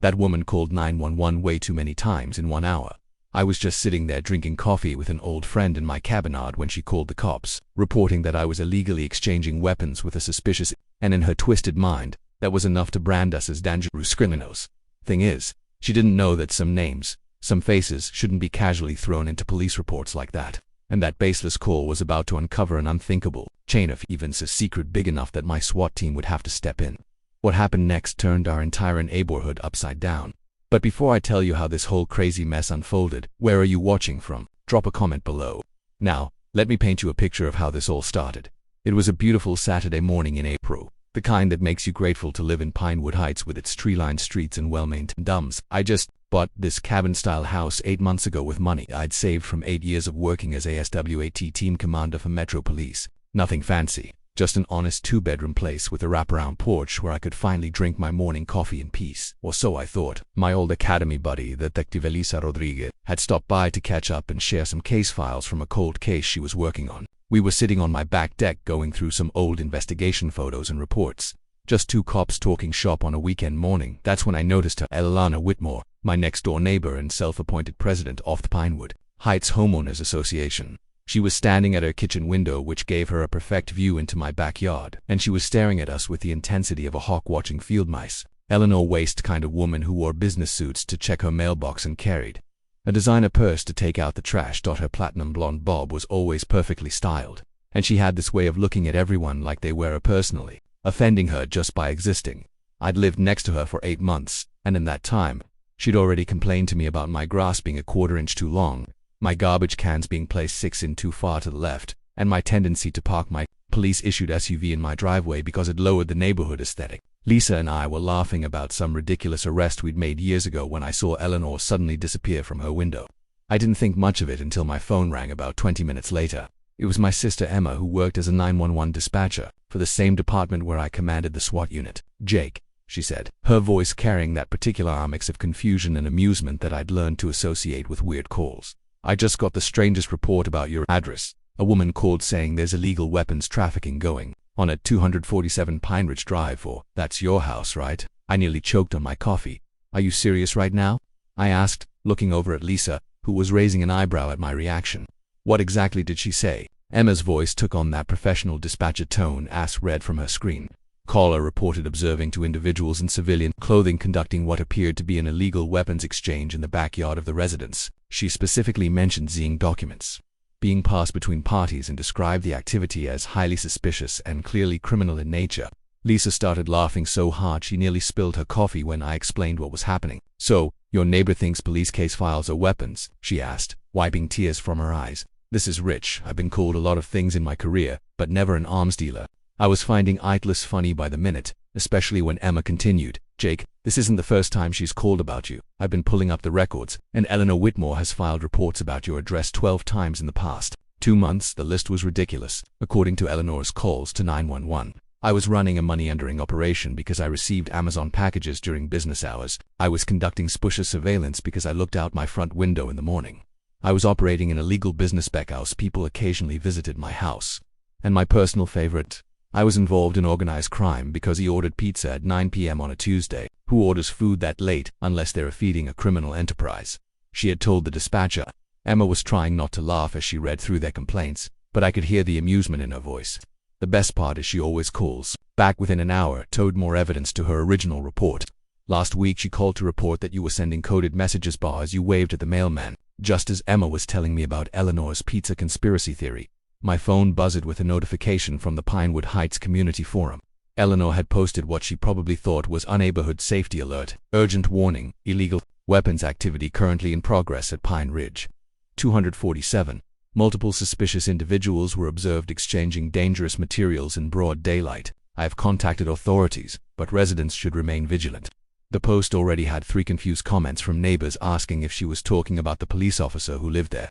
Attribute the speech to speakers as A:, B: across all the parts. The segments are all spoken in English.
A: That woman called 911 way too many times in 1 hour. I was just sitting there drinking coffee with an old friend in my cabinade when she called the cops, reporting that I was illegally exchanging weapons with a suspicious, and in her twisted mind, that was enough to brand us as dangerous criminals. Thing is, she didn't know that some names, some faces shouldn't be casually thrown into police reports like that, and that baseless call was about to uncover an unthinkable chain of events, a secret big enough that my SWAT team would have to step in. What happened next turned our entire neighborhood upside down. But before I tell you how this whole crazy mess unfolded, where are you watching from? Drop a comment below. Now, let me paint you a picture of how this all started. It was a beautiful Saturday morning in April, the kind that makes you grateful to live in Pinewood Heights with its tree-lined streets and well-maintained domes. I just bought this cabin-style house 8 months ago with money I'd saved from 8 years of working as a SWAT team commander for Metro Police. Nothing fancy, just an honest 2-bedroom place with a wraparound porch where I could finally drink my morning coffee in peace, or so I thought. My old academy buddy, Detective Elisa Rodriguez, had stopped by to catch up and share some case files from a cold case she was working on. We were sitting on my back deck going through some old investigation photos and reports. Just 2 cops talking shop on a weekend morning. That's when I noticed her, Eleanor Whitmore, my next-door neighbor and self-appointed president of the Pinewood Heights Homeowners Association. She was standing at her kitchen window, which gave her a perfect view into my backyard, and she was staring at us with the intensity of a hawk watching field mice. Eleanor waste kind of woman who wore business suits to check her mailbox and carried a designer purse to take out the trash. Her platinum blonde bob was always perfectly styled, and she had this way of looking at everyone like they were her personally, offending her just by existing. I'd lived next to her for 8 months, and in that time, she'd already complained to me about my grass being a 1/4 inch too long, my garbage cans being placed 6 in too far to the left, and my tendency to park my police-issued SUV in my driveway because it lowered the neighborhood aesthetic. Lisa and I were laughing about some ridiculous arrest we'd made years ago when I saw Eleanor suddenly disappear from her window. I didn't think much of it until my phone rang about 20 minutes later. It was my sister Emma, who worked as a 911 dispatcher for the same department where I commanded the SWAT unit. "Jake," she said, her voice carrying that particular mix of confusion and amusement that I'd learned to associate with weird calls. "I just got the strangest report about your address. A woman called saying there's illegal weapons trafficking going on at 247 Pine Ridge Drive, or that's your house, right?" I nearly choked on my coffee. "Are you serious right now?" I asked, looking over at Lisa, who was raising an eyebrow at my reaction. "What exactly did she say?" Emma's voice took on that professional dispatcher tone as read from her screen. "Caller reported observing 2 individuals in civilian clothing conducting what appeared to be an illegal weapons exchange in the backyard of the residence. She specifically mentioned seeing documents being passed between parties and described the activity as highly suspicious and clearly criminal in nature." Lisa started laughing so hard she nearly spilled her coffee when I explained what was happening. "So, your neighbor thinks police case files are weapons?" she asked, wiping tears from her eyes. "This is rich. I've been called a lot of things in my career, but never an arms dealer." I was finding it less funny by the minute, especially when Emma continued, "Jake, this isn't the first time she's called about you. I've been pulling up the records, and Eleanor Whitmore has filed reports about your address 12 times in the past 2 months. The list was ridiculous, according to Eleanor's calls to 911. I was running a money laundering operation because I received Amazon packages during business hours. I was conducting suspicious surveillance because I looked out my front window in the morning. I was operating an illegal business backhouse. People occasionally visited my house. And my personal favorite, I was involved in organized crime because he ordered pizza at 9 p.m. on a Tuesday. Who orders food that late unless they're feeding a criminal enterprise?" she had told the dispatcher. Emma was trying not to laugh as she read through their complaints, but I could hear the amusement in her voice. "The best part is she always calls back within an hour, towed more evidence to her original report. Last week she called to report that you were sending coded messages bars you waved at the mailman." Just as Emma was telling me about Eleanor's pizza conspiracy theory, my phone buzzed with a notification from the Pinewood Heights Community Forum. Eleanor had posted what she probably thought was a neighborhood safety alert. "Urgent warning, illegal weapons activity currently in progress at Pine Ridge 247. Multiple suspicious individuals were observed exchanging dangerous materials in broad daylight. I have contacted authorities, but residents should remain vigilant." The post already had 3 confused comments from neighbors asking if she was talking about the police officer who lived there.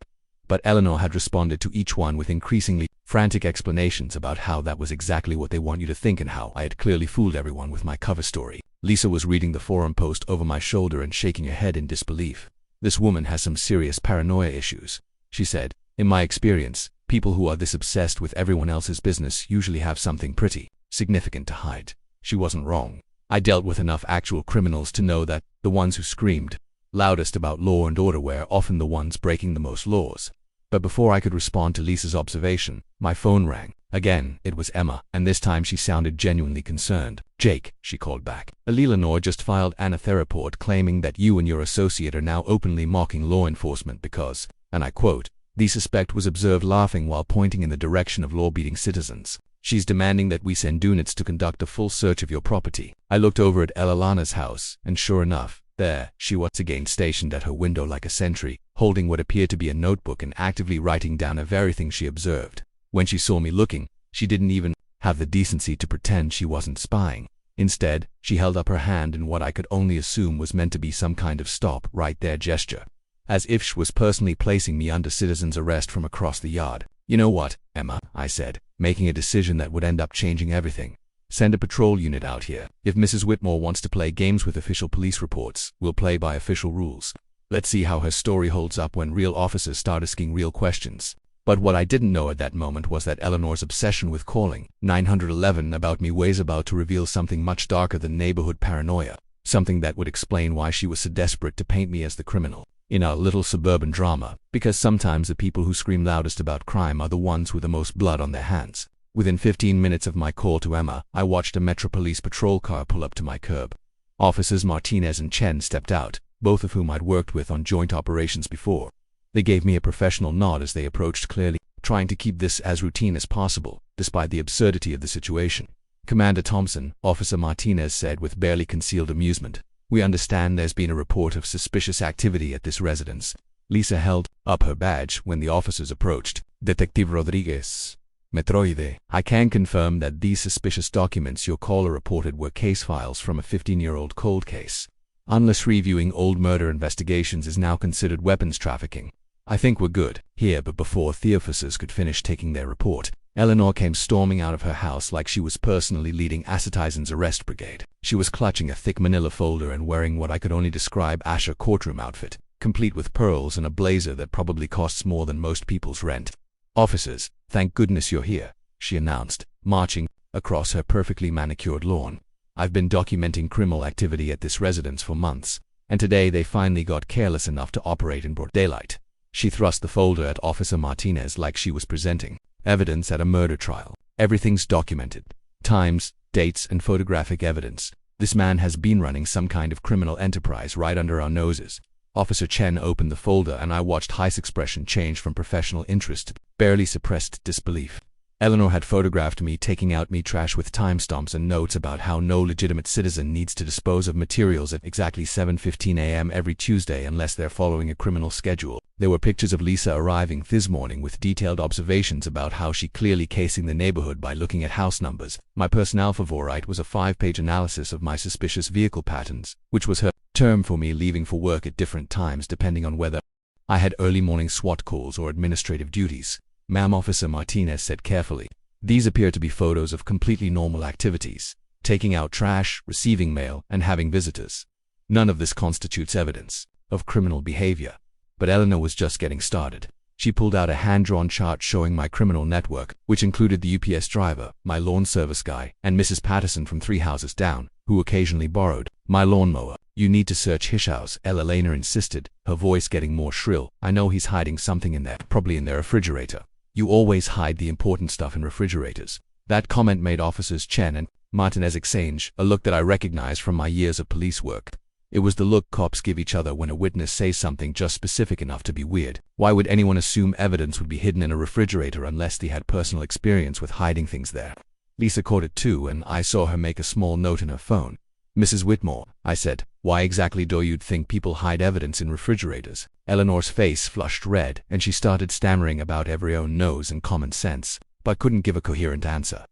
A: But Eleanor had responded to each one with increasingly frantic explanations about how that was exactly what they want you to think and how I had clearly fooled everyone with my cover story. Lisa was reading the forum post over my shoulder and shaking her head in disbelief. "This woman has some serious paranoia issues," she said. "In my experience, people who are this obsessed with everyone else's business usually have something pretty significant to hide." She wasn't wrong. I dealt with enough actual criminals to know that The ones who screamed loudest about law and order were often the ones breaking the most laws. But before I could respond to Lisa's observation, my phone rang. Again, it was Emma, and this time she sounded genuinely concerned. "Jake," she called back. "Eleanor just filed an authority report claiming that you and your associate are now openly mocking law enforcement because," and I quote, "the suspect was observed laughing while pointing in the direction of law-abiding citizens. She's demanding that we send units to conduct a full search of your property." I looked over at Eleanor's house, and sure enough, there she was again stationed at her window like a sentry, holding what appeared to be a notebook and actively writing down everything she observed. When she saw me looking, she didn't even have the decency to pretend she wasn't spying. Instead, she held up her hand in what I could only assume was meant to be some kind of stop right there gesture, as if she was personally placing me under citizen's arrest from across the yard. "You know what, Emma," I said, making a decision that would end up changing everything. "Send a patrol unit out here. If Mrs. Whitmore wants to play games with official police reports, we'll play by official rules. Let's see how her story holds up when real officers start asking real questions." But what I didn't know at that moment was that Eleanor's obsession with calling 911 about me was about to reveal something much darker than neighborhood paranoia, something that would explain why she was so desperate to paint me as the criminal in our little suburban drama, because sometimes the people who scream loudest about crime are the ones with the most blood on their hands. Within 15 minutes of my call to Emma, I watched a Metro Police patrol car pull up to my curb. Officers Martinez and Chen stepped out, both of whom I'd worked with on joint operations before. They gave me a professional nod as they approached, clearly trying to keep this as routine as possible, despite the absurdity of the situation. "Commander Thompson," Officer Martinez said with barely concealed amusement, "we understand there's been a report of suspicious activity at this residence." Lisa held up her badge when the officers approached. "Detective Rodriguez, Metroide, I can confirm that these suspicious documents your caller reported were case files from a 15-year-old cold case. Unless reviewing old murder investigations is now considered weapons trafficking. I think we're good here." But before the officers could finish taking their report, Eleanor came storming out of her house like she was personally leading Acetizen's arrest brigade. She was clutching a thick manila folder and wearing what I could only describe as a courtroom outfit, complete with pearls and a blazer that probably costs more than most people's rent. "Officers, thank goodness you're here," she announced, marching across her perfectly manicured lawn. "I've been documenting criminal activity at this residence for months, and today they finally got careless enough to operate in broad daylight." She thrust the folder at Officer Martinez like she was presenting evidence at a murder trial. "Everything's documented. Times, dates, and photographic evidence. This man has been running some kind of criminal enterprise right under our noses." Officer Chen opened the folder and I watched Hei's expression change from professional interest to barely suppressed disbelief. Eleanor had photographed me taking out me trash with timestamps and notes about how no legitimate citizen needs to dispose of materials at exactly 7:15 a.m. every Tuesday unless they're following a criminal schedule. There were pictures of Lisa arriving this morning with detailed observations about how she clearly casing the neighborhood by looking at house numbers. My personal favorite was a 5-page analysis of my suspicious vehicle patterns, which was her term for me leaving for work at different times depending on whether I had early morning SWAT calls or administrative duties. "Ma'am," Officer Martinez said carefully, "these appear to be photos of completely normal activities, taking out trash, receiving mail, and having visitors. None of this constitutes evidence of criminal behavior." But Eleanor was just getting started. She pulled out a hand-drawn chart showing my criminal network, which included the UPS driver, my lawn service guy, and Mrs. Patterson from 3 houses down, who occasionally borrowed my lawnmower. "You need to search his house," Eleanor insisted, her voice getting more shrill. "I know he's hiding something in there, probably in their refrigerator." "You always hide the important stuff in refrigerators." That comment made Officers Chen and Martinez exchange a look that I recognized from my years of police work. It was the look cops give each other when a witness says something just specific enough to be weird. Why would anyone assume evidence would be hidden in a refrigerator unless they had personal experience with hiding things there? Lisa caught it too, and I saw her make a small note in her phone. "Mrs. Whitmore," I said, "why exactly do you think people hide evidence in refrigerators?" Eleanor's face flushed red, and she started stammering about every own knows and common sense, but couldn't give a coherent answer.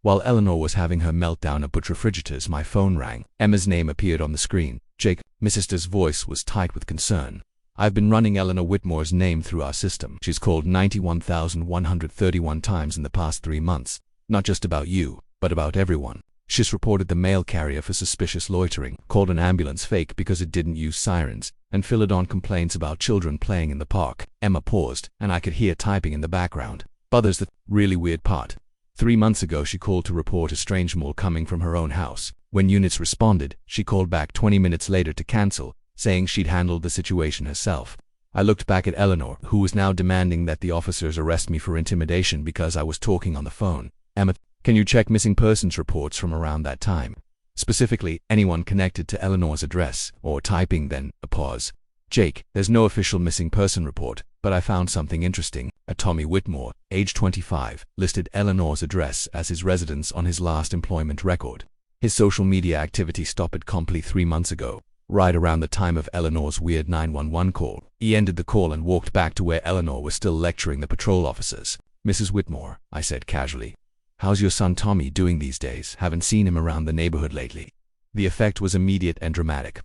A: While Eleanor was having her meltdown about refrigerators, my phone rang. Emma's name appeared on the screen. "Jake," my sister's voice was tight with concern. "I've been running Eleanor Whitmore's name through our system. She's called 91,131 times in the past 3 months. Not just about you, but about everyone. She's reported the mail carrier for suspicious loitering, called an ambulance fake because it didn't use sirens, and filled on complaints about children playing in the park." Emma paused, and I could hear typing in the background. "But there's the really weird part. 3 months ago she called to report a strange smell coming from her own house. When units responded, she called back 20 minutes later to cancel, saying she'd handled the situation herself. I looked back at Eleanor, who was now demanding that the officers arrest me for intimidation because I was talking on the phone. Emma, can you check missing persons reports from around that time? Specifically, anyone connected to Eleanor's address, or typing, then a pause. Jake, there's no official missing person report, but I found something interesting. A Tommy Whitmore, age 25, listed Eleanor's address as his residence on his last employment record. His social media activity stopped completely 3 months ago, right around the time of Eleanor's weird 911 call. He ended the call and walked back to where Eleanor was still lecturing the patrol officers. Mrs. Whitmore, I said casually, how's your son Tommy doing these days? Haven't seen him around the neighborhood lately. The effect was immediate and dramatic.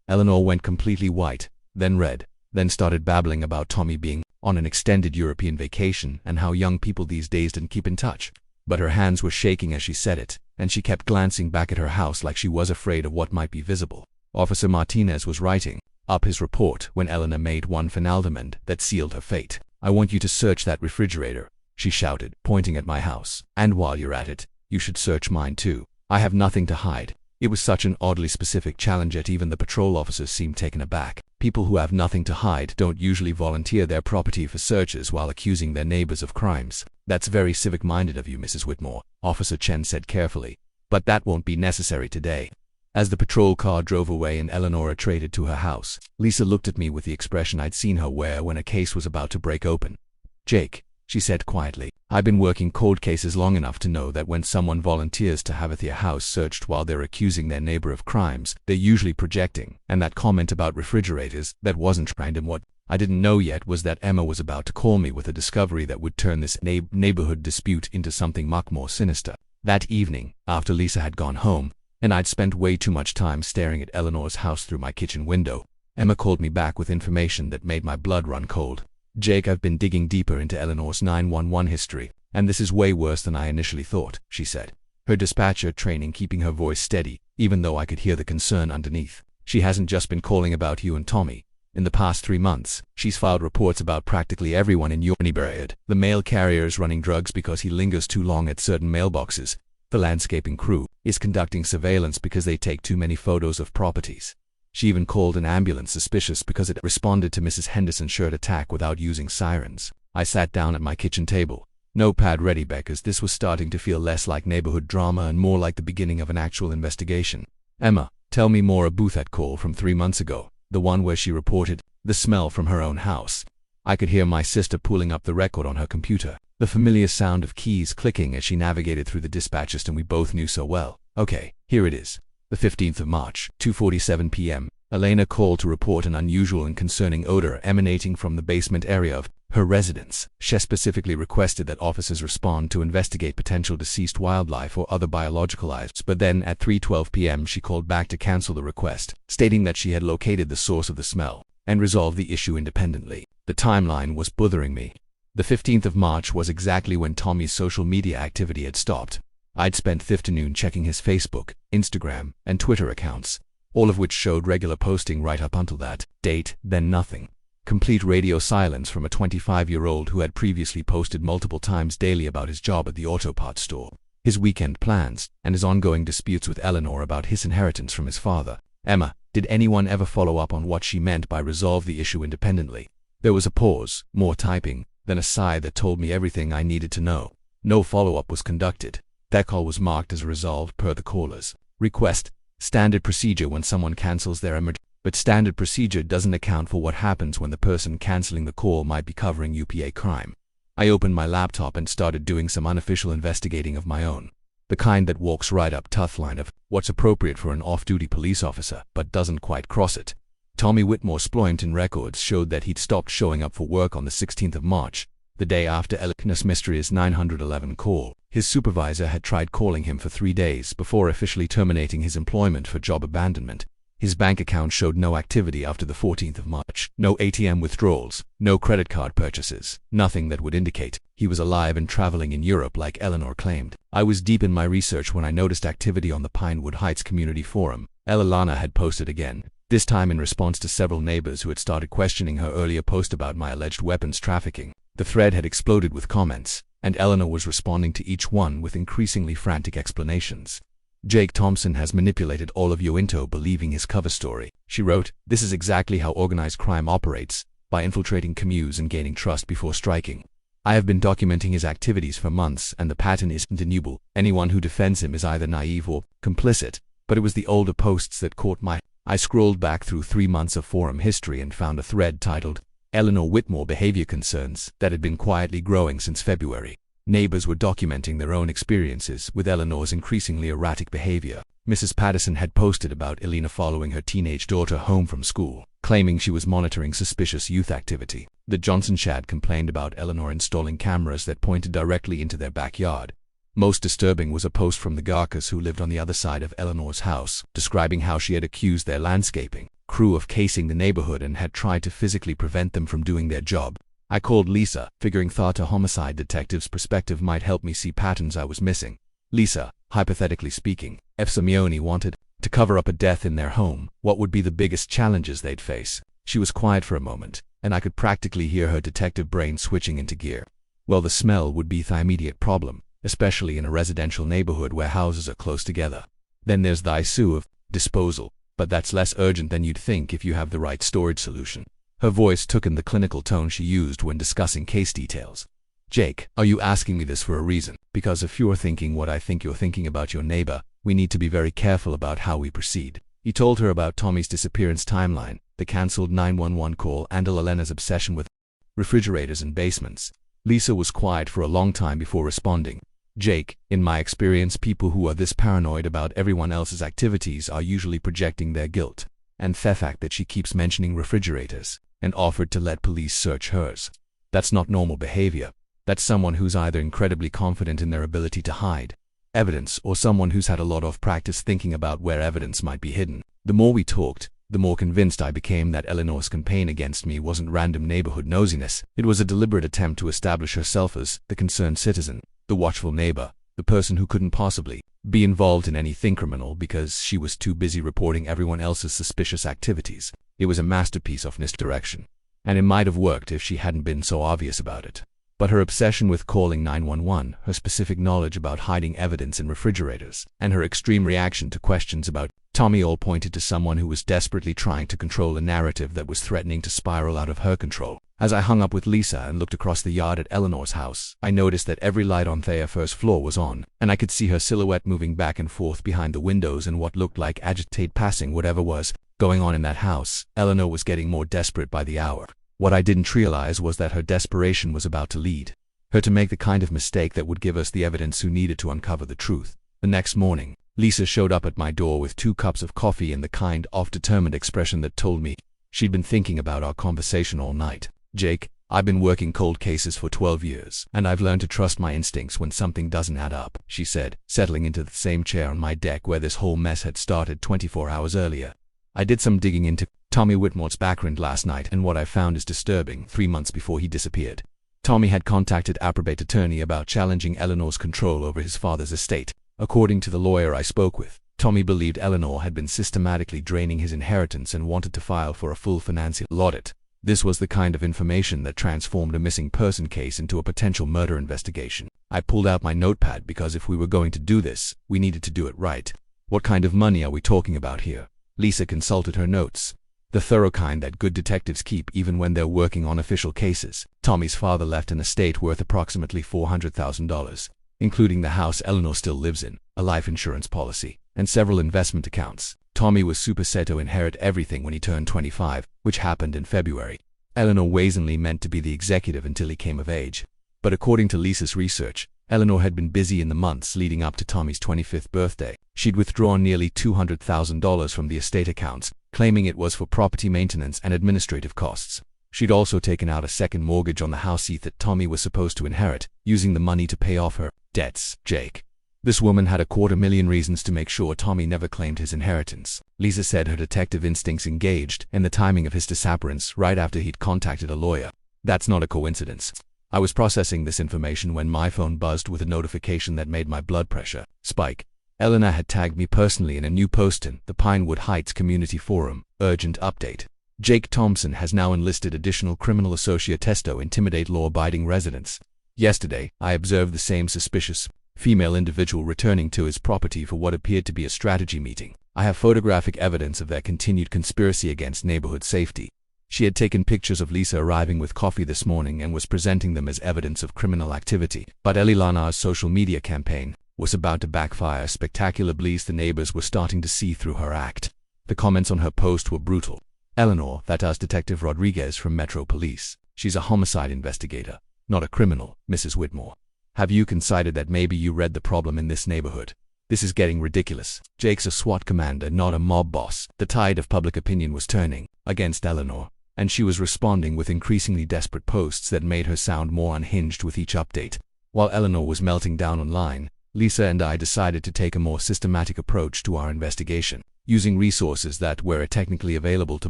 A: Eleanor went completely white, then red, then started babbling about Tommy being on an extended European vacation and how young people these days didn't keep in touch. But her hands were shaking as she said it, and she kept glancing back at her house like she was afraid of what might be visible. Officer Martinez was writing up his report when Eleanor made one final demand that sealed her fate. I want you to search that refrigerator, she shouted, pointing at my house. And while you're at it, you should search mine too. I have nothing to hide. It was such an oddly specific challenge that even the patrol officers seemed taken aback. People who have nothing to hide don't usually volunteer their property for searches while accusing their neighbors of crimes. That's very civic-minded of you, Mrs. Whitmore, Officer Chen said carefully. But that won't be necessary today. As the patrol car drove away and Eleanor retreated to her house, Lisa looked at me with the expression I'd seen her wear when a case was about to break open. Jake, she said quietly, I've been working cold cases long enough to know that when someone volunteers to have their house searched while they're accusing their neighbor of crimes, they're usually projecting. And that comment about refrigerators, that wasn't random. What I didn't know yet was that Emma was about to call me with a discovery that would turn this neighborhood dispute into something much more sinister. That evening, after Lisa had gone home, and I'd spent way too much time staring at Eleanor's house through my kitchen window, Emma called me back with information that made my blood run cold. Jake, I've been digging deeper into Eleanor's 911 history, and this is way worse than I initially thought, she said, her dispatcher training keeping her voice steady, even though I could hear the concern underneath. She hasn't just been calling about you and Tommy. In the past 3 months, she's filed reports about practically everyone in your neighborhood. The mail carrier is running drugs because he lingers too long at certain mailboxes. The landscaping crew is conducting surveillance because they take too many photos of properties. She even called an ambulance suspicious because it responded to Mrs. Henderson's shirt attack without using sirens. I sat down at my kitchen table, notepad ready because this was starting to feel less like neighborhood drama and more like the beginning of an actual investigation. Emma, tell me more about that call from 3 months ago, the one where she reported the smell from her own house. I could hear my sister pulling up the record on her computer, the familiar sound of keys clicking as she navigated through the dispatch system we both knew so well. Okay, here it is. The 15th of March, 2:47 p.m., Eleanor called to report an unusual and concerning odor emanating from the basement area of her residence. She specifically requested that officers respond to investigate potential deceased wildlife or other biological lives, but then at 3:12 p.m. she called back to cancel the request, stating that she had located the source of the smell and resolved the issue independently. The timeline was bothering me. The 15th of March was exactly when Tommy's social media activity had stopped. I'd spent the afternoon checking his Facebook, Instagram, and Twitter accounts, all of which showed regular posting right up until that date, then nothing. Complete radio silence from a 25-year-old who had previously posted multiple times daily about his job at the auto parts store, his weekend plans, and his ongoing disputes with Eleanor about his inheritance from his father. Emma, did anyone ever follow up on what she meant by resolve the issue independently? There was a pause, more typing, then a sigh that told me everything I needed to know. No follow-up was conducted. That call was marked as resolved per the caller's request. Standard procedure when someone cancels their emergency. But standard procedure doesn't account for what happens when the person canceling the call might be covering UPA crime. I opened my laptop and started doing some unofficial investigating of my own. The kind that walks right up tough line of what's appropriate for an off-duty police officer, but doesn't quite cross it. Tommy Whitmore's employment records showed that he'd stopped showing up for work on the 16th of March, the day after Eleanor's mysterious 911 call. His supervisor had tried calling him for 3 days before officially terminating his employment for job abandonment. His bank account showed no activity after the 14th of March. No ATM withdrawals, no credit card purchases, nothing that would indicate he was alive and traveling in Europe like Eleanor claimed. I was deep in my research when I noticed activity on the Pinewood Heights community forum. Eleanor had posted again, this time in response to several neighbors who had started questioning her earlier post about my alleged weapons trafficking. The thread had exploded with comments, and Eleanor was responding to each one with increasingly frantic explanations. Jake Thompson has manipulated all of you into believing his cover story. She wrote, "This is exactly how organized crime operates, by infiltrating communes and gaining trust before striking. I have been documenting his activities for months, and the pattern is undeniable. Anyone who defends him is either naive or complicit, but it was the older posts that caught my." I scrolled back through 3 months of forum history and found a thread titled, "Eleanor Whitmore Behavior Concerns," that had been quietly growing since February. Neighbors were documenting their own experiences with Eleanor's increasingly erratic behavior. Mrs. Patterson had posted about Eleanor following her teenage daughter home from school, claiming she was monitoring suspicious youth activity. The Johnson Shad complained about Eleanor installing cameras that pointed directly into their backyard. Most disturbing was a post from the Garkas, who lived on the other side of Eleanor's house, describing how she had accused their landscaping crew of casing the neighborhood and had tried to physically prevent them from doing their job. I called Lisa, figuring thought a homicide detective's perspective might help me see patterns I was missing. Lisa, hypothetically speaking, if Simeone wanted to cover up a death in their home, what would be the biggest challenges they'd face? She was quiet for a moment, and I could practically hear her detective brain switching into gear. Well, the smell would be the immediate problem, especially in a residential neighborhood where houses are close together. Then there's the issue of disposal, but that's less urgent than you'd think if you have the right storage solution. Her voice took in the clinical tone she used when discussing case details. "Jake, are you asking me this for a reason? Because if you're thinking what I think you're thinking about your neighbor, we need to be very careful about how we proceed." He told her about Tommy's disappearance timeline, the cancelled 911 call, and Elena's obsession with refrigerators and basements. Lisa was quiet for a long time before responding. "Jake, in my experience, people who are this paranoid about everyone else's activities are usually projecting their guilt. And the fact that she keeps mentioning refrigerators and offered to let police search hers. That's not normal behavior. That's someone who's either incredibly confident in their ability to hide evidence or someone who's had a lot of practice thinking about where evidence might be hidden." The more we talked, the more convinced I became that Eleanor's campaign against me wasn't random neighborhood nosiness. It was a deliberate attempt to establish herself as the concerned citizen, the watchful neighbor, the person who couldn't possibly be involved in anything criminal because she was too busy reporting everyone else's suspicious activities. It was a masterpiece of misdirection, and it might have worked if she hadn't been so obvious about it. But her obsession with calling 911, her specific knowledge about hiding evidence in refrigerators, and her extreme reaction to questions about Tommy all pointed to someone who was desperately trying to control a narrative that was threatening to spiral out of her control. As I hung up with Lisa and looked across the yard at Eleanor's house, I noticed that every light on their first floor was on, and I could see her silhouette moving back and forth behind the windows in what looked like agitate passing whatever was going on in that house. Eleanor was getting more desperate by the hour. What I didn't realize was that her desperation was about to lead her to make the kind of mistake that would give us the evidence we needed to uncover the truth. The next morning, Lisa showed up at my door with 2 cups of coffee and the kind of determined expression that told me she'd been thinking about our conversation all night. "Jake, I've been working cold cases for 12 years, and I've learned to trust my instincts when something doesn't add up," she said, settling into the same chair on my deck where this whole mess had started 24 hours earlier. "I did some digging into Tommy Whitmore's background last night, and what I found is disturbing. 3 months before he disappeared, Tommy had contacted a probate attorney about challenging Eleanor's control over his father's estate. According to the lawyer I spoke with, Tommy believed Eleanor had been systematically draining his inheritance and wanted to file for a full financial audit. This was the kind of information that transformed a missing person case into a potential murder investigation. I pulled out my notepad because if we were going to do this, we needed to do it right. "What kind of money are we talking about here?" Lisa consulted her notes. "The thorough kind that good detectives keep even when they're working on official cases. Tommy's father left an estate worth approximately $400,000, including the house Eleanor still lives in, a life insurance policy, and several investment accounts. Tommy was super set to inherit everything when he turned 25, which happened in February. Eleanor wasn't meant to be the executive until he came of age. But according to Lisa's research, Eleanor had been busy in the months leading up to Tommy's 25th birthday. She'd withdrawn nearly $200,000 from the estate accounts, claiming it was for property maintenance and administrative costs. She'd also taken out a second mortgage on the house that Tommy was supposed to inherit, using the money to pay off her debts." Jake, this woman had $250,000 reasons to make sure Tommy never claimed his inheritance. Lisa said her detective instincts engaged in the timing of his disappearance right after he'd contacted a lawyer. "That's not a coincidence." I was processing this information when my phone buzzed with a notification that made my blood pressure spike. Eleanor had tagged me personally in a new post in the Pinewood Heights Community Forum. "Urgent update. Jake Thompson has now enlisted additional criminal associate to intimidate law-abiding residents. Yesterday, I observed the same suspicious female individual returning to his property for what appeared to be a strategy meeting. I have photographic evidence of their continued conspiracy against neighborhood safety. She had taken pictures of Lisa arriving with coffee this morning and was presenting them as evidence of criminal activity. But Eleanor's social media campaign was about to backfire. Spectacularly, the neighbors were starting to see through her act. The comments on her post were brutal. Eleanor, that's Detective Rodriguez from Metro Police. She's a homicide investigator, not a criminal, Mrs. Whitmore. Have you considered that maybe you read the problem in this neighborhood? This is getting ridiculous. Jake's a SWAT commander, not a mob boss. The tide of public opinion was turning against Eleanor, and she was responding with increasingly desperate posts that made her sound more unhinged with each update. While Eleanor was melting down online, Lisa and I decided to take a more systematic approach to our investigation. Using resources that were technically available to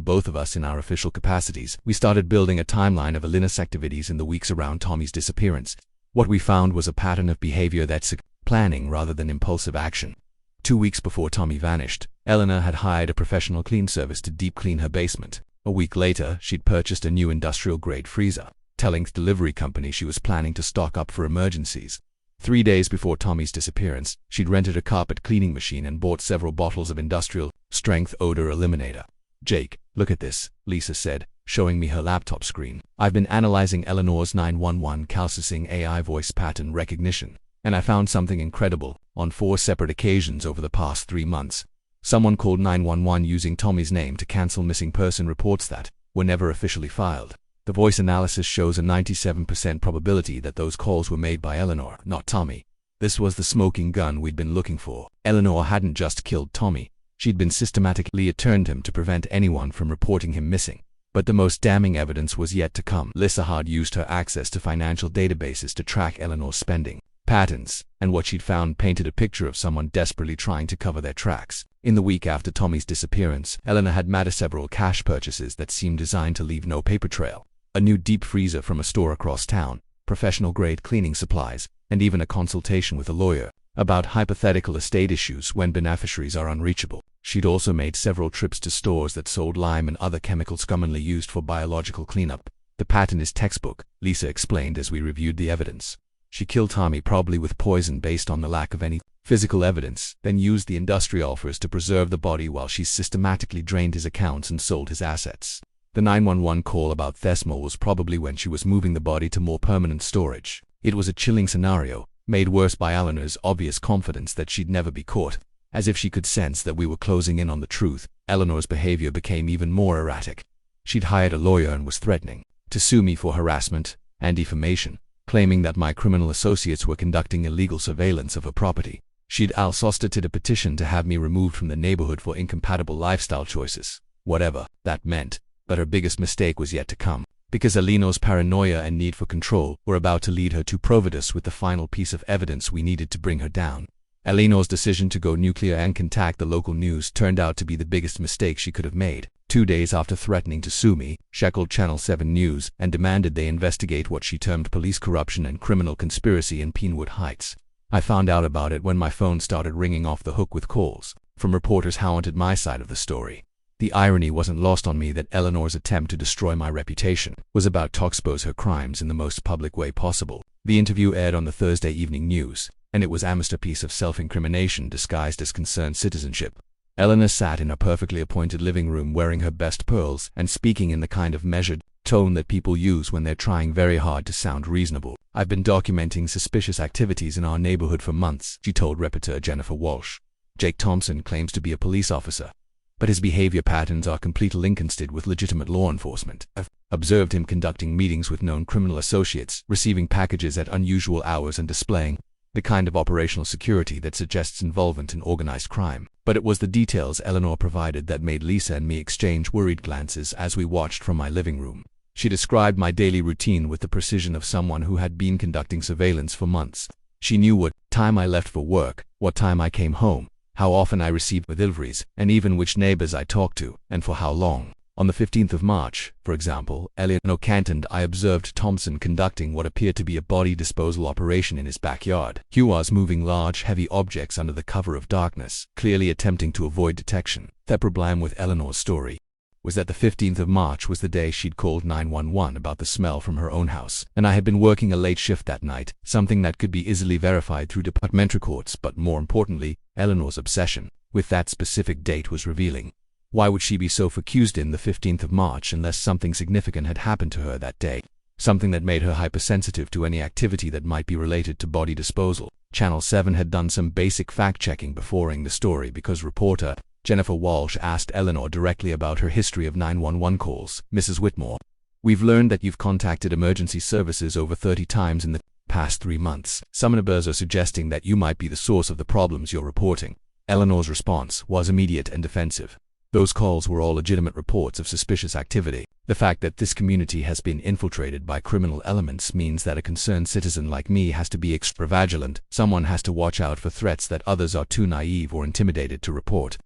A: both of us in our official capacities, we started building a timeline of Eleanor's activities in the weeks around Tommy's disappearance. What we found was a pattern of behavior that's planning rather than impulsive action. 2 weeks before Tommy vanished, Eleanor had hired a professional clean service to deep clean her basement. A week later, she'd purchased a new industrial-grade freezer, telling the delivery company she was planning to stock up for emergencies. 3 days before Tommy's disappearance, she'd rented a carpet cleaning machine and bought several bottles of industrial-strength odor eliminator. Jake, look at this, Lisa said, showing me her laptop screen. I've been analyzing Eleanor's 911 calcing AI voice pattern recognition, and I found something incredible. On 4 separate occasions over the past 3 months, someone called 911 using Tommy's name to cancel missing person reports that were never officially filed. The voice analysis shows a 97% probability that those calls were made by Eleanor, not Tommy. This was the smoking gun we'd been looking for. Eleanor hadn't just killed Tommy, she'd been systematically turned him to prevent anyone from reporting him missing. But the most damning evidence was yet to come. Lisa had used her access to financial databases to track Eleanor's spending patterns, and what she'd found painted a picture of someone desperately trying to cover their tracks. In the week after Tommy's disappearance, Eleanor had made several cash purchases that seemed designed to leave no paper trail. A new deep freezer from a store across town, professional-grade cleaning supplies, and even a consultation with a lawyer about hypothetical estate issues when beneficiaries are unreachable. She'd also made several trips to stores that sold lime and other chemicals commonly used for biological cleanup. The pattern is textbook, Lisa explained as we reviewed the evidence. She killed Tommy probably with poison based on the lack of any physical evidence, then used the industrial offers to preserve the body while she systematically drained his accounts and sold his assets. The 911 call about Thesmo was probably when she was moving the body to more permanent storage. It was a chilling scenario, made worse by Eleanor's obvious confidence that she'd never be caught. As if she could sense that we were closing in on the truth, Eleanor's behavior became even more erratic. She'd hired a lawyer and was threatening to sue me for harassment and defamation, claiming that my criminal associates were conducting illegal surveillance of her property. She'd solicited a petition to have me removed from the neighborhood for incompatible lifestyle choices, whatever that meant. But her biggest mistake was yet to come, because Eleanor's paranoia and need for control were about to lead her to provide us with the final piece of evidence we needed to bring her down. Eleanor's decision to go nuclear and contact the local news turned out to be the biggest mistake she could have made. 2 days after threatening to sue me, she called Channel 7 News and demanded they investigate what she termed police corruption and criminal conspiracy in Pinewood Heights. I found out about it when my phone started ringing off the hook with calls from reporters who wanted my side of the story. The irony wasn't lost on me that Eleanor's attempt to destroy my reputation was about to expose her crimes in the most public way possible. The interview aired on the Thursday evening news, and it was a masterpiece of self-incrimination disguised as concerned citizenship. Eleanor sat in a perfectly appointed living room wearing her best pearls and speaking in the kind of measured tone that people use when they're trying very hard to sound reasonable. I've been documenting suspicious activities in our neighborhood for months, she told reporter Jennifer Walsh. Jake Thompson claims to be a police officer, but his behavior patterns are completely inconsistent with legitimate law enforcement. I've observed him conducting meetings with known criminal associates, receiving packages at unusual hours and displaying the kind of operational security that suggests involvement in organized crime. But it was the details Eleanor provided that made Lisa and me exchange worried glances as we watched from my living room. She described my daily routine with the precision of someone who had been conducting surveillance for months. She knew what time I left for work, what time I came home, how often I received deliveries, and even which neighbors I talked to, and for how long. On the 15th of March, for example, Eleanor Canton, I observed Thompson conducting what appeared to be a body disposal operation in his backyard. He was moving large, heavy objects under the cover of darkness, clearly attempting to avoid detection. The problem with Eleanor's story was that the 15th of March was the day she'd called 911 about the smell from her own house, and I had been working a late shift that night, something that could be easily verified through department records, but more importantly, Eleanor's obsession with that specific date was revealing. Why would she be so focused in the 15th of March unless something significant had happened to her that day? Something that made her hypersensitive to any activity that might be related to body disposal. Channel 7 had done some basic fact-checking before airing the story because reporter Jennifer Walsh asked Eleanor directly about her history of 911 calls. Mrs. Whitmore, we've learned that you've contacted emergency services over 30 times in the past 3 months. Some numbers are suggesting that you might be the source of the problems you're reporting. Eleanor's response was immediate and defensive. Those calls were all legitimate reports of suspicious activity. The fact that this community has been infiltrated by criminal elements means that a concerned citizen like me has to be extra vigilant. Someone has to watch out for threats that others are too naive or intimidated to report.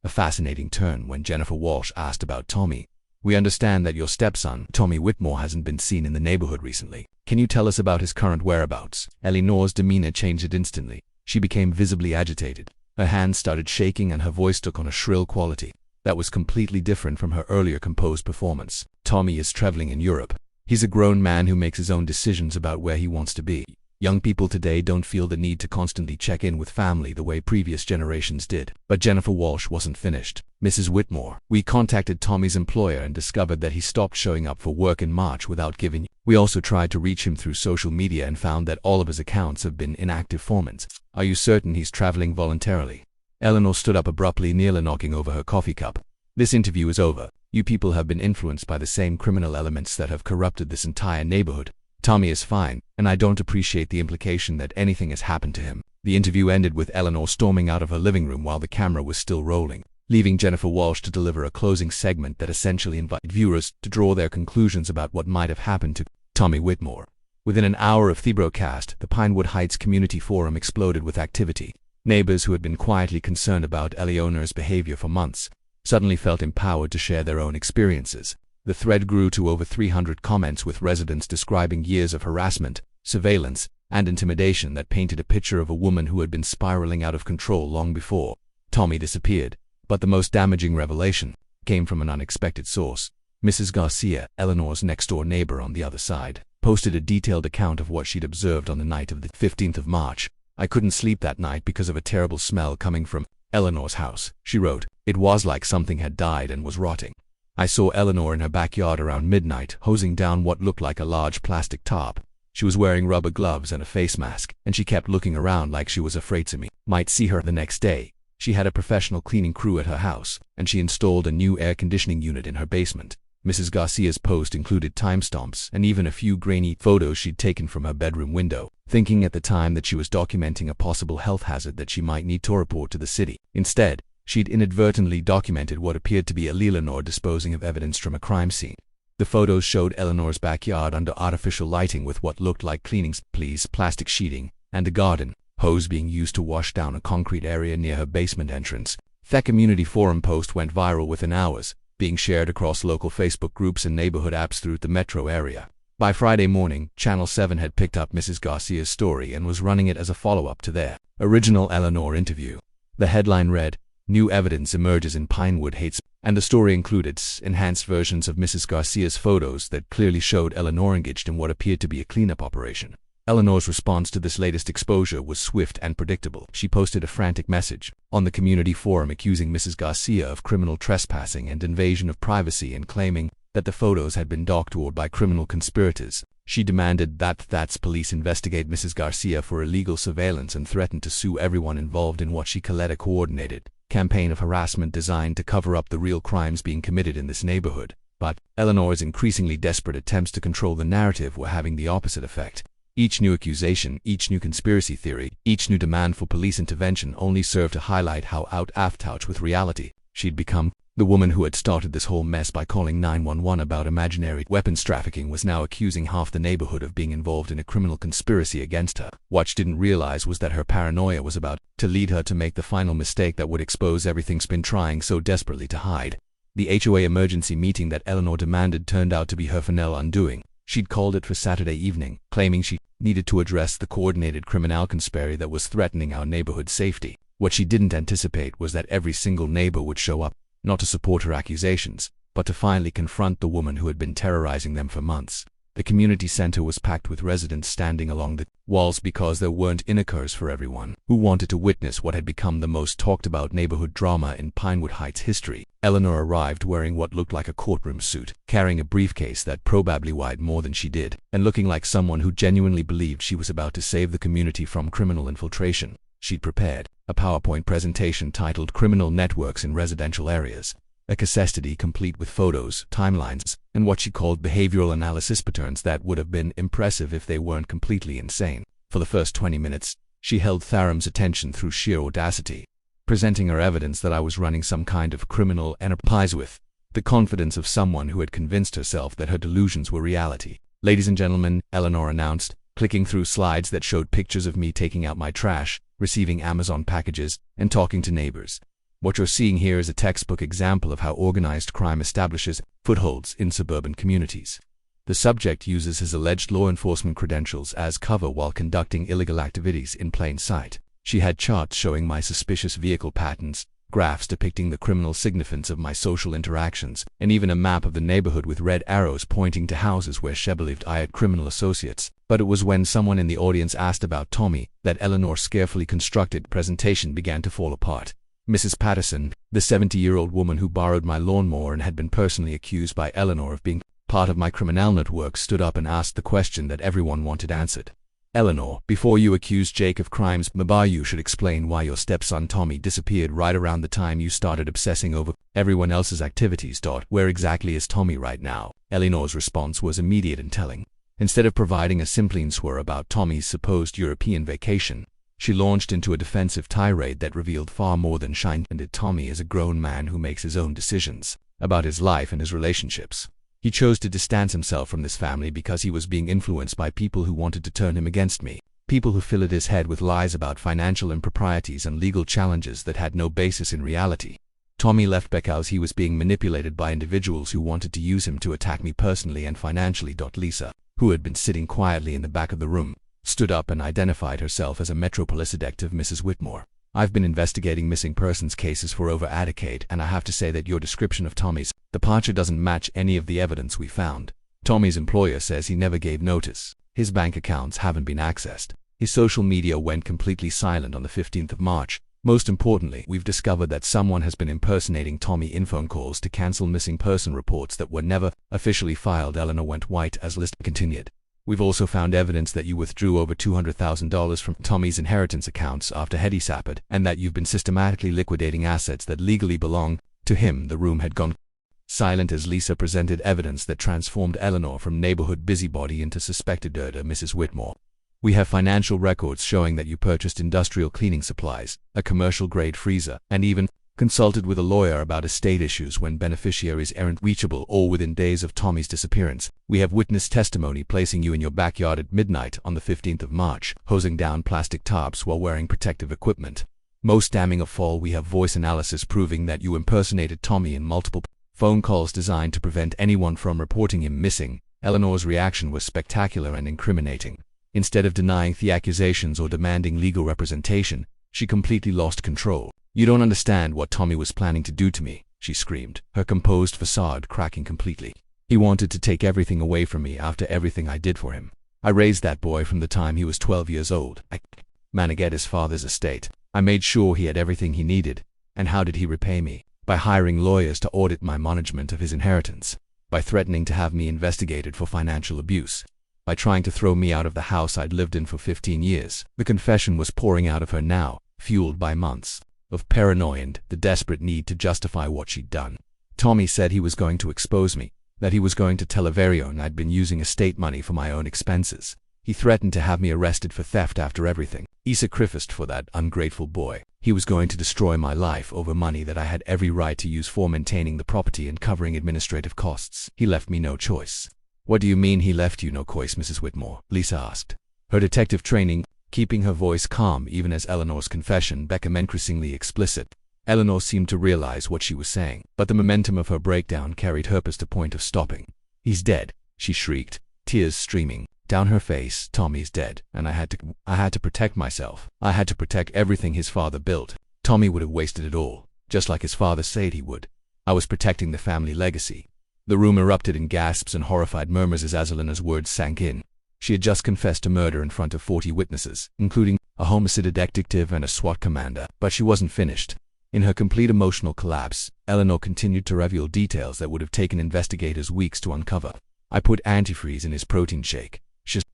A: A fascinating turn when Jennifer Walsh asked about Tommy. We understand that your stepson, Tommy Whitmore, hasn't been seen in the neighborhood recently. Can you tell us about his current whereabouts? Eleanor's demeanor changed instantly. She became visibly agitated. Her hands started shaking and her voice took on a shrill quality that was completely different from her earlier composed performance. Tommy is traveling in Europe. He's a grown man who makes his own decisions about where he wants to be. Young people today don't feel the need to constantly check in with family the way previous generations did. But Jennifer Walsh wasn't finished. Mrs. Whitmore, we contacted Tommy's employer and discovered that he stopped showing up for work in March without giving. We also tried to reach him through social media and found that all of his accounts have been inactive for months. Are you certain he's traveling voluntarily? Eleanor stood up abruptly, nearly knocking over her coffee cup. This interview is over. You people have been influenced by the same criminal elements that have corrupted this entire neighborhood. Tommy is fine, and I don't appreciate the implication that anything has happened to him. The interview ended with Eleanor storming out of her living room while the camera was still rolling, leaving Jennifer Walsh to deliver a closing segment that essentially invited viewers to draw their conclusions about what might have happened to Tommy Whitmore. Within an hour of the broadcast, the Pinewood Heights Community Forum exploded with activity. Neighbors who had been quietly concerned about Eleanor's behavior for months suddenly felt empowered to share their own experiences. The thread grew to over 300 comments with residents describing years of harassment, surveillance, and intimidation that painted a picture of a woman who had been spiraling out of control long before Tommy disappeared. But the most damaging revelation came from an unexpected source. Mrs. Garcia, Eleanor's next-door neighbor on the other side, posted a detailed account of what she'd observed on the night of the 15th of March. I couldn't sleep that night because of a terrible smell coming from Eleanor's house, she wrote. It was like something had died and was rotting. I saw Eleanor in her backyard around midnight, hosing down what looked like a large plastic tarp. She was wearing rubber gloves and a face mask, and she kept looking around like she was afraid to me might see her the next day. She had a professional cleaning crew at her house, and she installed a new air conditioning unit in her basement. Mrs. Garcia's post included timestamps and even a few grainy photos she'd taken from her bedroom window, thinking at the time that she was documenting a possible health hazard that she might need to report to the city. Instead, she'd inadvertently documented what appeared to be Eleanor disposing of evidence from a crime scene. The photos showed Eleanor's backyard under artificial lighting with what looked like cleaning supplies, plastic sheeting, and a garden hose being used to wash down a concrete area near her basement entrance. The community forum post went viral within hours, being shared across local Facebook groups and neighborhood apps through the metro area. By Friday morning, Channel 7 had picked up Mrs. Garcia's story and was running it as a follow-up to their original Eleanor interview. The headline read, "New evidence emerges in Pinewood Heights," and the story included enhanced versions of Mrs. Garcia's photos that clearly showed Eleanor engaged in what appeared to be a cleanup operation. Eleanor's response to this latest exposure was swift and predictable. She posted a frantic message on the community forum accusing Mrs. Garcia of criminal trespassing and invasion of privacy and claiming that the photos had been doctored by criminal conspirators. She demanded that police investigate Mrs. Garcia for illegal surveillance and threatened to sue everyone involved in what she called a coordinated campaign of harassment designed to cover up the real crimes being committed in this neighborhood. But Eleanor's increasingly desperate attempts to control the narrative were having the opposite effect. Each new accusation, each new conspiracy theory, each new demand for police intervention only served to highlight how out of touch with reality she'd become. The woman who had started this whole mess by calling 911 about imaginary weapons trafficking was now accusing half the neighborhood of being involved in a criminal conspiracy against her. What she didn't realize was that her paranoia was about to lead her to make the final mistake that would expose everything she's been trying so desperately to hide. The HOA emergency meeting that Eleanor demanded turned out to be her final undoing. She'd called it for Saturday evening, claiming she needed to address the coordinated criminal conspiracy that was threatening our neighborhood's safety. What she didn't anticipate was that every single neighbor would show up. not to support her accusations, but to finally confront the woman who had been terrorizing them for months. The community center was packed with residents standing along the walls because there weren't innocures for everyone who wanted to witness what had become the most talked about neighborhood drama in Pinewood Heights history. Eleanor arrived wearing what looked like a courtroom suit, carrying a briefcase that probably weighed more than she did, and looking like someone who genuinely believed she was about to save the community from criminal infiltration. She'd prepared a PowerPoint presentation titled Criminal Networks in Residential Areas, a case study complete with photos, timelines, and what she called behavioral analysis patterns that would have been impressive if they weren't completely insane. For the first 20 minutes, she held Tharam's attention through sheer audacity, presenting her evidence that I was running some kind of criminal enterprise with the confidence of someone who had convinced herself that her delusions were reality. "Ladies and gentlemen," Eleanor announced, clicking through slides that showed pictures of me taking out my trash, receiving Amazon packages, and talking to neighbors. "What you're seeing here is a textbook example of how organized crime establishes footholds in suburban communities." The subject uses his alleged law enforcement credentials as cover while conducting illegal activities in plain sight. She had charts showing my suspicious vehicle patterns, graphs depicting the criminal significance of my social interactions, and even a map of the neighborhood with red arrows pointing to houses where she believed I had criminal associates. But it was when someone in the audience asked about Tommy that Eleanor's carefully constructed presentation began to fall apart. Mrs. Patterson, the 70-year-old woman who borrowed my lawnmower and had been personally accused by Eleanor of being part of my criminal network, stood up and asked the question that everyone wanted answered. "Eleanor, before you accuse Jake of crimes, maybe you should explain why your stepson Tommy disappeared right around the time you started obsessing over everyone else's activities. Where exactly is Tommy right now?" Eleanor's response was immediate and telling. Instead of providing a simple answer about Tommy's supposed European vacation, she launched into a defensive tirade that revealed far more than she intended. Tommy is a grown man who makes his own decisions about his life and his relationships. He chose to distance himself from this family because he was being influenced by people who wanted to turn him against me, people who filled his head with lies about financial improprieties and legal challenges that had no basis in reality. Tommy left because he was being manipulated by individuals who wanted to use him to attack me personally and financially. Lisa, who had been sitting quietly in the back of the room, stood up and identified herself as a Metro Police Detective, Mrs. Whitmore. "I've been investigating missing persons cases for over a decade, and I have to say that your description of Tommy's departure doesn't match any of the evidence we found. Tommy's employer says he never gave notice. His bank accounts haven't been accessed. His social media went completely silent on the 15th of March. Most importantly, we've discovered that someone has been impersonating Tommy in phone calls to cancel missing person reports that were never officially filed." Eleanor went white as List continued. "We've also found evidence that you withdrew over $200,000 from Tommy's inheritance accounts after he disappeared, and that you've been systematically liquidating assets that legally belong to him." The room had gone silent as Lisa presented evidence that transformed Eleanor from neighborhood busybody into suspected murderer. "Mrs. Whitmore, we have financial records showing that you purchased industrial cleaning supplies, a commercial-grade freezer, and even consulted with a lawyer about estate issues when beneficiaries aren't reachable or within days of Tommy's disappearance. We have witness testimony placing you in your backyard at midnight on the 15th of March, hosing down plastic tarps while wearing protective equipment. Most damning of all, we have voice analysis proving that you impersonated Tommy in multiple phone calls designed to prevent anyone from reporting him missing." Eleanor's reaction was spectacular and incriminating. Instead of denying the accusations or demanding legal representation, she completely lost control. "You don't understand what Tommy was planning to do to me," she screamed, her composed facade cracking completely. "He wanted to take everything away from me after everything I did for him. I raised that boy from the time he was 12 years old. I managed to get his father's estate. I made sure he had everything he needed. And how did he repay me? By hiring lawyers to audit my management of his inheritance. By threatening to have me investigated for financial abuse. By trying to throw me out of the house I'd lived in for 15 years. The confession was pouring out of her now, fueled by months of paranoia and the desperate need to justify what she'd done. Tommy said he was going to expose me, that he was going to tell Eleanor I'd been using estate money for my own expenses. He threatened to have me arrested for theft after everything he sacrificed for that ungrateful boy. He was going to destroy my life over money that I had every right to use for maintaining the property and covering administrative costs. He left me no choice." "What do you mean he left you no choice, Mrs. Whitmore?" Lisa asked, her detective training keeping her voice calm even as Eleanor's confession became increasingly explicit. Eleanor seemed to realize what she was saying, but the momentum of her breakdown carried her past the point of stopping. "He's dead," she shrieked, tears streaming down her face. "Tommy's dead, and I had to protect myself. I had to protect everything his father built. Tommy would have wasted it all, just like his father said he would." I was protecting the family legacy. The room erupted in gasps and horrified murmurs as Eleanor's words sank in. She had just confessed to murder in front of 40 witnesses, including a homicide detective and a SWAT commander, but she wasn't finished. In her complete emotional collapse, Eleanor continued to reveal details that would have taken investigators weeks to uncover. I put antifreeze in his protein shake.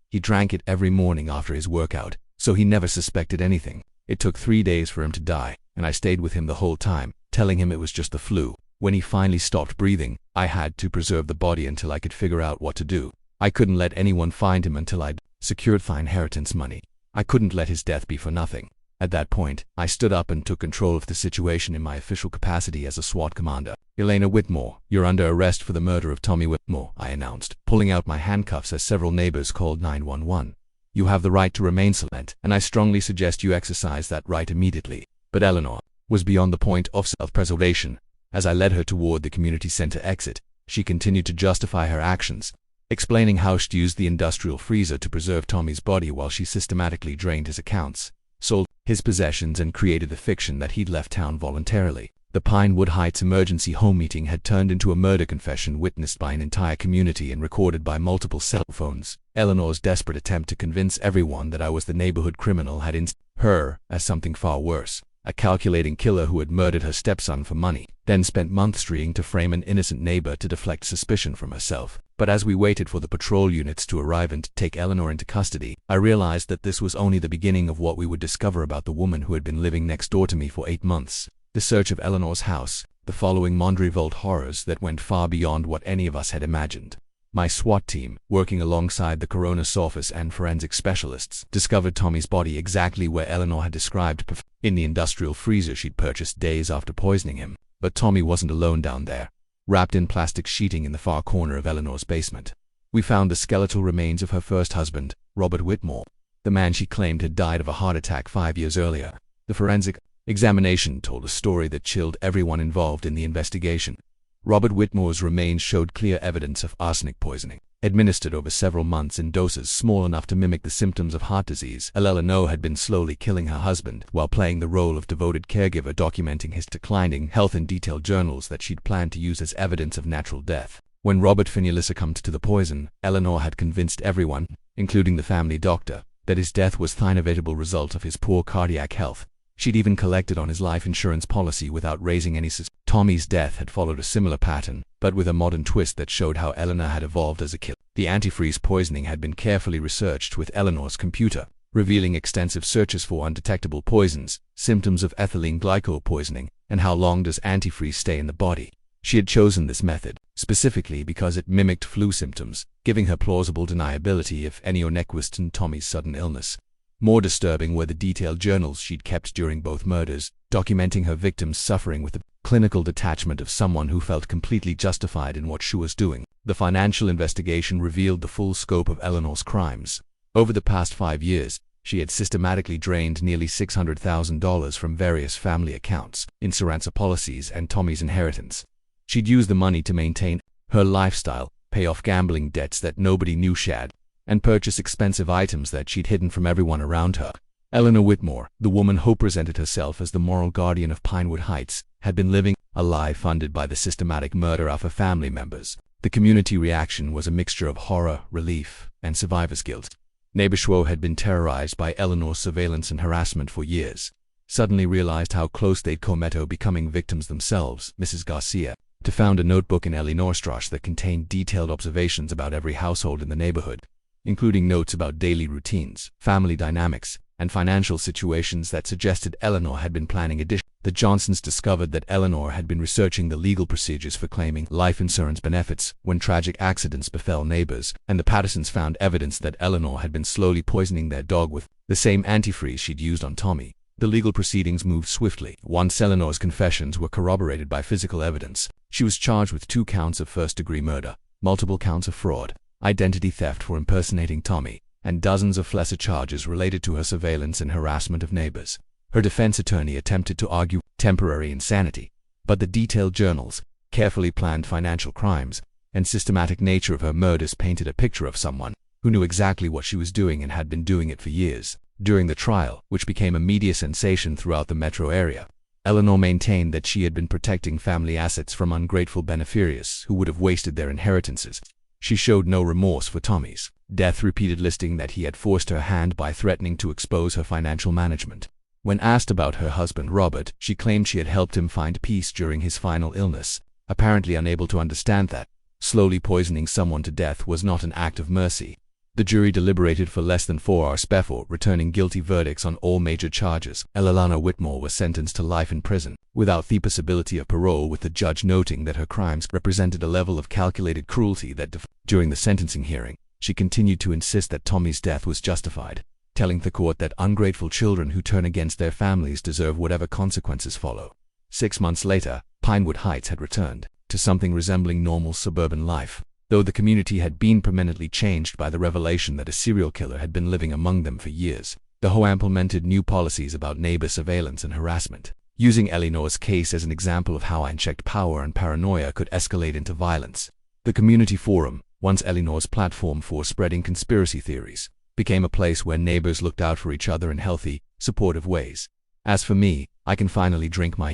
A: He drank it every morning after his workout, so he never suspected anything. It took 3 days for him to die, and I stayed with him the whole time, telling him it was just the flu. When he finally stopped breathing, I had to preserve the body until I could figure out what to do. I couldn't let anyone find him until I'd secured my inheritance money. I couldn't let his death be for nothing. At that point, I stood up and took control of the situation in my official capacity as a SWAT commander. "Eleanor Whitmore, you're under arrest for the murder of Tommy Whitmore," I announced, pulling out my handcuffs as several neighbors called 911. "You have the right to remain silent, and I strongly suggest you exercise that right immediately." But Eleanor was beyond the point of self-preservation. As I led her toward the community center exit, she continued to justify her actions, explaining how she'd used the industrial freezer to preserve Tommy's body while she systematically drained his accounts, sold his possessions, and created the fiction that he'd left town voluntarily. The Pinewood Heights emergency home meeting had turned into a murder confession witnessed by an entire community and recorded by multiple cell phones. Eleanor's desperate attempt to convince everyone that I was the neighborhood criminal had installed her as something far worse, a calculating killer who had murdered her stepson for money, then spent months trying to frame an innocent neighbor to deflect suspicion from herself. But as we waited for the patrol units to arrive and take Eleanor into custody, I realized that this was only the beginning of what we would discover about the woman who had been living next door to me for 8 months. The search of Eleanor's house, the following Mondrevolt horrors that went far beyond what any of us had imagined. My SWAT team, working alongside the coroner's office and forensic specialists, discovered Tommy's body exactly where Eleanor had described, in the industrial freezer she'd purchased days after poisoning him. But Tommy wasn't alone down there. Wrapped in plastic sheeting in the far corner of Eleanor's basement, we found the skeletal remains of her first husband, Robert Whitmore, the man she claimed had died of a heart attack 5 years earlier. The forensic examination told a story that chilled everyone involved in the investigation. Robert Whitmore's remains showed clear evidence of arsenic poisoning, administered over several months in doses small enough to mimic the symptoms of heart disease. Eleanor had been slowly killing her husband while playing the role of devoted caregiver, documenting his declining health in detailed journals that she'd planned to use as evidence of natural death. When Robert finally succumbed to the poison, Eleanor had convinced everyone, including the family doctor, that his death was the inevitable result of his poor cardiac health. She'd even collected on his life insurance policy without raising any suspicion. Tommy's death had followed a similar pattern, but with a modern twist that showed how Eleanor had evolved as a killer. The antifreeze poisoning had been carefully researched with Eleanor's computer, revealing extensive searches for undetectable poisons, symptoms of ethylene glycol poisoning, and how long does antifreeze stay in the body. She had chosen this method, specifically because it mimicked flu symptoms, giving her plausible deniability of any connection to Tommy's sudden illness. More disturbing were the detailed journals she'd kept during both murders, documenting her victims' suffering with the clinical detachment of someone who felt completely justified in what she was doing. The financial investigation revealed the full scope of Eleanor's crimes. Over the past 5 years, she had systematically drained nearly $600,000 from various family accounts, insurance policies, and Tommy's inheritance. She'd used the money to maintain her lifestyle, pay off gambling debts that nobody knew she had, and purchase expensive items that she'd hidden from everyone around her. Eleanor Whitmore, the woman who presented herself as the moral guardian of Pinewood Heights, had been living a lie funded by the systematic murder of her family members. The community reaction was a mixture of horror, relief, and survivor's guilt. Neighbors who had been terrorized by Eleanor's surveillance and harassment for years suddenly realized how close they'd come to becoming victims themselves. Mrs. Garcia found a notebook in Eleanor's trash that contained detailed observations about every household in the neighborhood, including notes about daily routines, family dynamics, and financial situations that suggested Eleanor had been planning addition. The Johnsons discovered that Eleanor had been researching the legal procedures for claiming life insurance benefits when tragic accidents befell neighbors, and the Pattersons found evidence that Eleanor had been slowly poisoning their dog with the same antifreeze she'd used on Tommy. The legal proceedings moved swiftly. Once Eleanor's confessions were corroborated by physical evidence, she was charged with 2 counts of first-degree murder, multiple counts of fraud, identity theft for impersonating Tommy, and dozens of lesser charges related to her surveillance and harassment of neighbors. Her defense attorney attempted to argue temporary insanity, but the detailed journals, carefully planned financial crimes, and systematic nature of her murders painted a picture of someone who knew exactly what she was doing and had been doing it for years. During the trial, which became a media sensation throughout the metro area, Eleanor maintained that she had been protecting family assets from ungrateful beneficiaries who would have wasted their inheritances. She showed no remorse for Tommy's death, repeated listing that he had forced her hand by threatening to expose her financial management. When asked about her husband Robert, she claimed she had helped him find peace during his final illness, apparently unable to understand that slowly poisoning someone to death was not an act of mercy. The jury deliberated for less than 4 hours before returning guilty verdicts on all major charges. Eleanor Whitmore was sentenced to life in prison, without the possibility of parole, with the judge noting that her crimes represented a level of calculated cruelty that during the sentencing hearing, she continued to insist that Tommy's death was justified, telling the court that ungrateful children who turn against their families deserve whatever consequences follow. 6 months later, Pinewood Heights had returned to something resembling normal suburban life, though the community had been permanently changed by the revelation that a serial killer had been living among them for years. The HOA implemented new policies about neighbor surveillance and harassment, using Eleanor's case as an example of how unchecked power and paranoia could escalate into violence. The community forum, once Eleanor's platform for spreading conspiracy theories, became a place where neighbors looked out for each other in healthy, supportive ways. As for me, I can finally drink my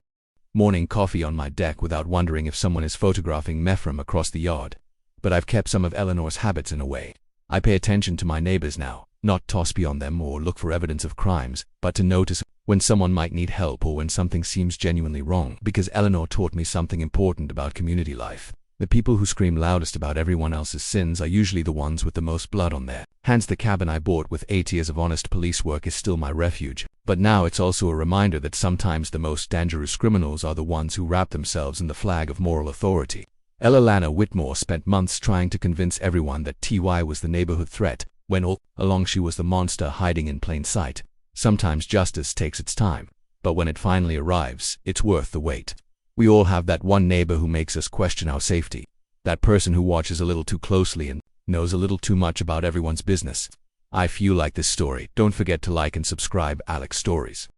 A: morning coffee on my deck without wondering if someone is photographing me from across the yard. But I've kept some of Eleanor's habits in a way. I pay attention to my neighbors now, not toss beyond them or look for evidence of crimes, but to notice when someone might need help or when something seems genuinely wrong. Because Eleanor taught me something important about community life. The people who scream loudest about everyone else's sins are usually the ones with the most blood on their hands. The cabin I bought with 8 years of honest police work is still my refuge, but now it's also a reminder that sometimes the most dangerous criminals are the ones who wrap themselves in the flag of moral authority. Eleanor Whitmore spent months trying to convince everyone that TY was the neighborhood threat, when all along she was the monster hiding in plain sight. Sometimes justice takes its time, but when it finally arrives, it's worth the wait. We all have that one neighbor who makes us question our safety. That person who watches a little too closely and knows a little too much about everyone's business. If you like this story, don't forget to like and subscribe. Alex Stories.